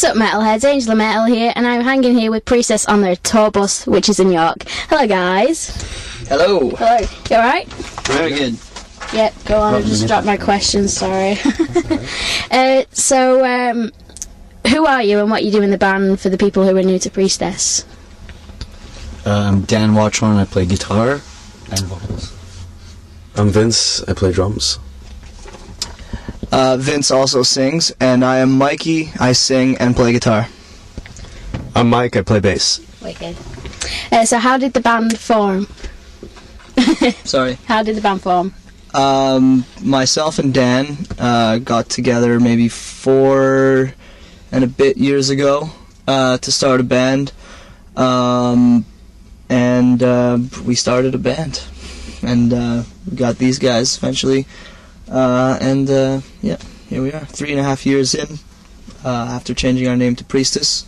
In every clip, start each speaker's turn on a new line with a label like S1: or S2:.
S1: What's up, Metalheads? Angela Metal here, and I'm hanging here with Priestess on their tour bus, which is in York. Hello, guys.
S2: Hello.
S1: Hello. You alright?
S2: Very good.
S1: Yep, go on. I just dropped my questions, sorry. So, who are you and what you do in the band for the people who are new to Priestess?
S2: I'm Dan Watchorn, I play guitar and vocals.
S3: I'm Vince, I play drums.
S4: Vince also sings, and I am Mikey, I sing and play guitar.
S3: I'm Mike, I play bass.
S1: Wicked. So how did the band form?
S4: Sorry.
S1: How did the band form?
S4: Myself and Dan got together maybe 4 and a bit years ago to start a band. And we started a band. And we got these guys eventually. Yeah, here we are, 3.5 years in, after changing our name to Priestess,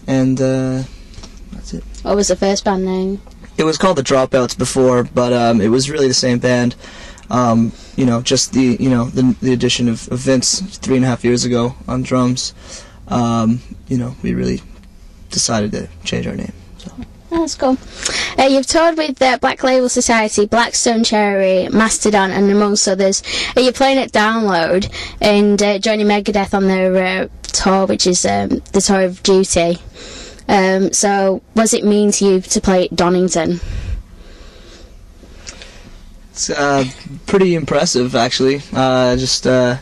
S4: and that's it.
S1: What was the first band name?
S4: It was called the Dropouts before, but it was really the same band. Just the addition of Vince 3.5 years ago on drums. We really decided to change our name. So.
S1: Oh, that's cool. You've toured with Black Label Society, Blackstone Cherry, Mastodon, and amongst others. You're playing at Download and joining Megadeth on their tour, which is the Tour of Duty. So, what does it mean to you to play at Donington?
S4: It's pretty impressive, actually. Some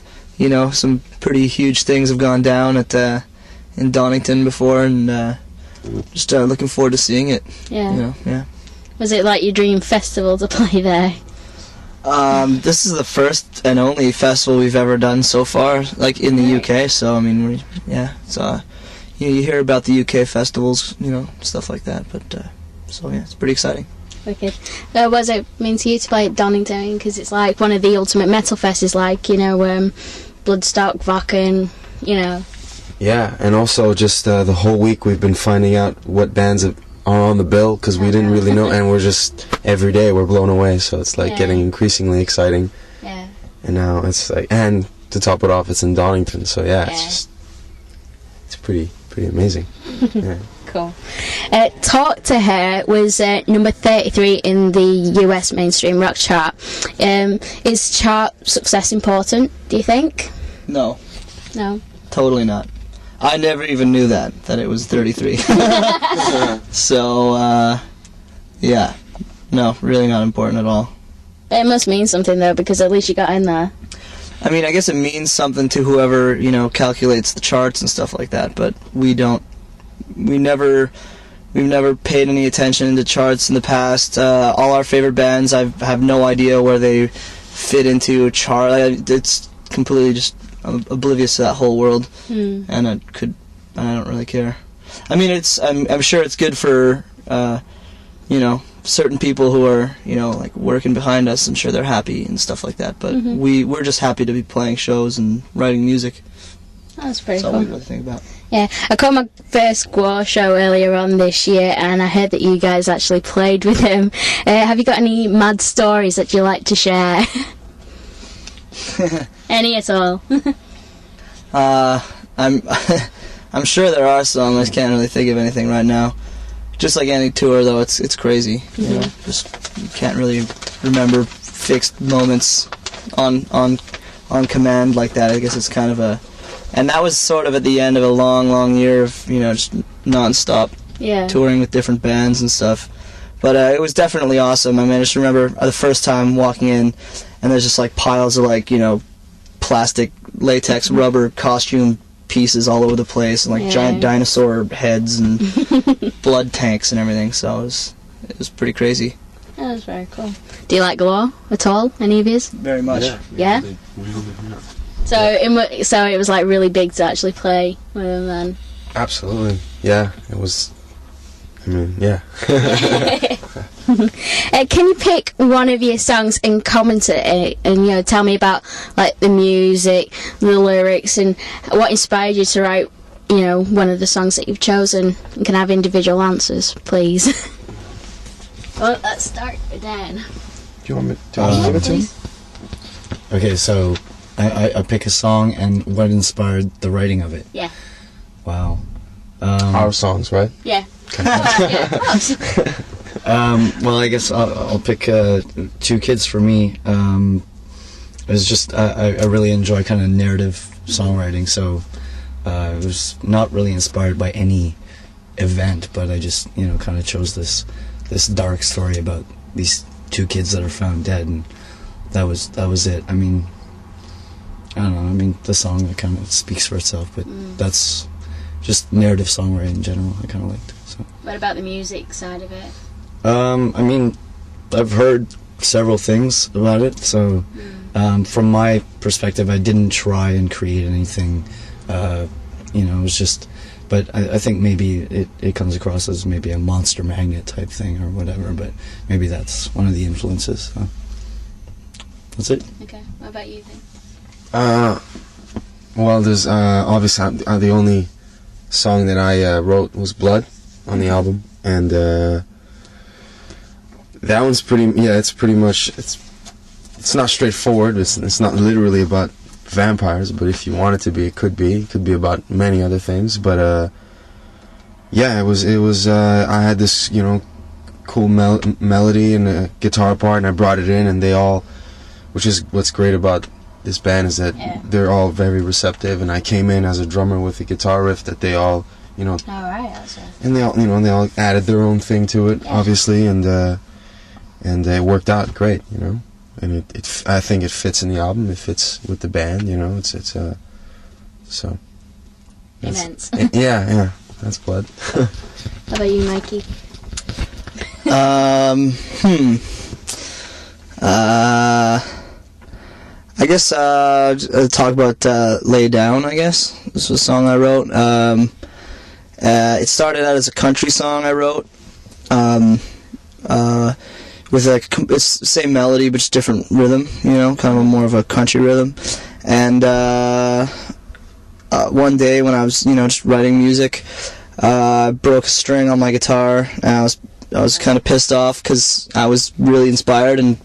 S4: pretty huge things have gone down at in Donington before, and just looking forward to seeing it.
S1: Yeah.
S4: Yeah.
S1: Was it like your dream festival to play there?
S4: This is the first and only festival we've ever done so far, like in the UK. So I mean, you hear about the UK festivals, stuff like that. But it's pretty exciting.
S1: Wicked. What does it mean to you to play at Donington? Because it's like one of the ultimate metal fests, like Bloodstock, Wacken,
S3: Yeah, and also just the whole week we've been finding out what bands are on the bill, because we didn't really know, and we're just, every day we're blown away, so it's like getting increasingly exciting.
S1: Yeah.
S3: And now it's like, and to top it off, it's in Donington, so it's pretty amazing. Yeah.
S1: Cool. Talk to Her was number 33 in the US mainstream rock chart. Is chart success important, do you think?
S4: No.
S1: No?
S4: Totally not. I never even knew that it was 33. So, no, really not important at all.
S1: It must mean something, though, because at least you got in there.
S4: I mean, I guess it means something to whoever, calculates the charts and stuff like that, but we've never paid any attention to charts in the past. All our favorite bands, I have no idea where they fit into a chart. It's completely just oblivious to that whole world, and I don't really care. I mean, I'm sure it's good for certain people who are like working behind us. I'm sure they're happy and stuff like that. But we're just happy to be playing shows and writing music.
S1: That's pretty
S4: cool.
S1: That's all
S4: we really think about.
S1: Yeah, I caught my first Gwar show earlier on this year, and I heard that you guys actually played with him. Have you got any mad stories that you like to share? Any at all?
S4: I'm sure there are some. I just can't really think of anything right now. Just like any tour, though, it's crazy. Just you can't really remember fixed moments on command like that. I guess it's kind of and that was sort of at the end of a long year of just non-stop touring with different bands and stuff. But it was definitely awesome. I mean, I just remember the first time walking in, and there's just like piles of plastic, latex, rubber costume pieces all over the place, and like giant dinosaur heads and blood tanks and everything. So it was pretty crazy.
S1: That was very cool. Do you like Gwar at all? Any of yous?
S4: Very much.
S1: Yeah. So it was like really big to actually play with them then.
S3: Absolutely. Yeah. It was. I mean, yeah.
S1: Can you pick one of your songs and comment it and tell me about like the music, the lyrics, and what inspired you to write one of the songs that you've chosen? You can have individual answers, please. Well, let's start with Dan.
S3: Do you want me to give it to him?
S2: Okay, so I pick a song and what inspired the writing of it.
S1: Yeah.
S2: Wow.
S3: Our songs, right?
S1: Yeah. Yeah, of course.
S2: Well, I guess I'll pick Two Kids for me. It was just I really enjoy kind of narrative songwriting, so it was not really inspired by any event, but I just kind of chose this dark story about these two kids that are found dead, and that was it. I mean, I don't know. I mean, the song kind of speaks for itself, but that's just narrative songwriting in general. I kind of liked. So.
S1: What about the music side of it?
S2: I mean, I've heard several things about it, so from my perspective, I didn't try and create anything. It was just, but I think maybe it comes across as maybe a Monster Magnet type thing or whatever, but maybe that's one of the influences. So. That's it.
S1: Okay, what about you then?
S3: Well, there's obviously the only song that I wrote was Blood on the album, and that one's pretty. Yeah, it's pretty much it's not straightforward. It's not literally about vampires, but if you want it to be, it could be. It could be about many other things, but yeah, it was. I had this cool melody and a guitar part, and I brought it in, and they all, which is what's great about this band, is that they're all very receptive, and I came in as a drummer with a guitar riff that they all,
S1: All right, that's right.
S3: and they all, they all added their own thing to it, obviously, and it worked out great, and I think it fits in the album. It fits with the band, It's so.
S1: Immense.
S3: Yeah, that's Blood.
S1: How about you, Mikey?
S4: I guess talk about Lay Down, I guess. This was a song I wrote. It started out as a country song I wrote. With it's the same melody but just different rhythm, kind of more of a country rhythm. And one day when I was, just writing music, I broke a string on my guitar, and I was kind of pissed off because I was really inspired and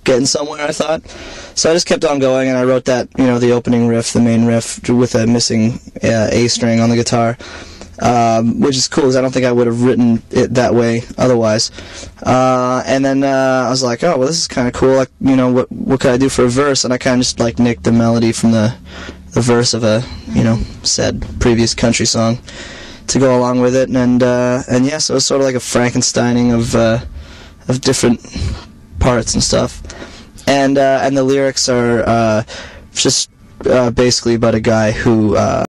S4: getting somewhere, I thought. So I just kept on going, and I wrote that, the opening riff, the main riff, with a missing A string on the guitar, which is cool because I don't think I would have written it that way otherwise. And then I was like, oh, well, this is kind of cool. Like, what could I do for a verse? And I kind of just nicked the melody from the verse of a said previous country song to go along with it, and yeah, so it was sort of like a Frankensteining of different parts and stuff, and the lyrics are just basically about a guy who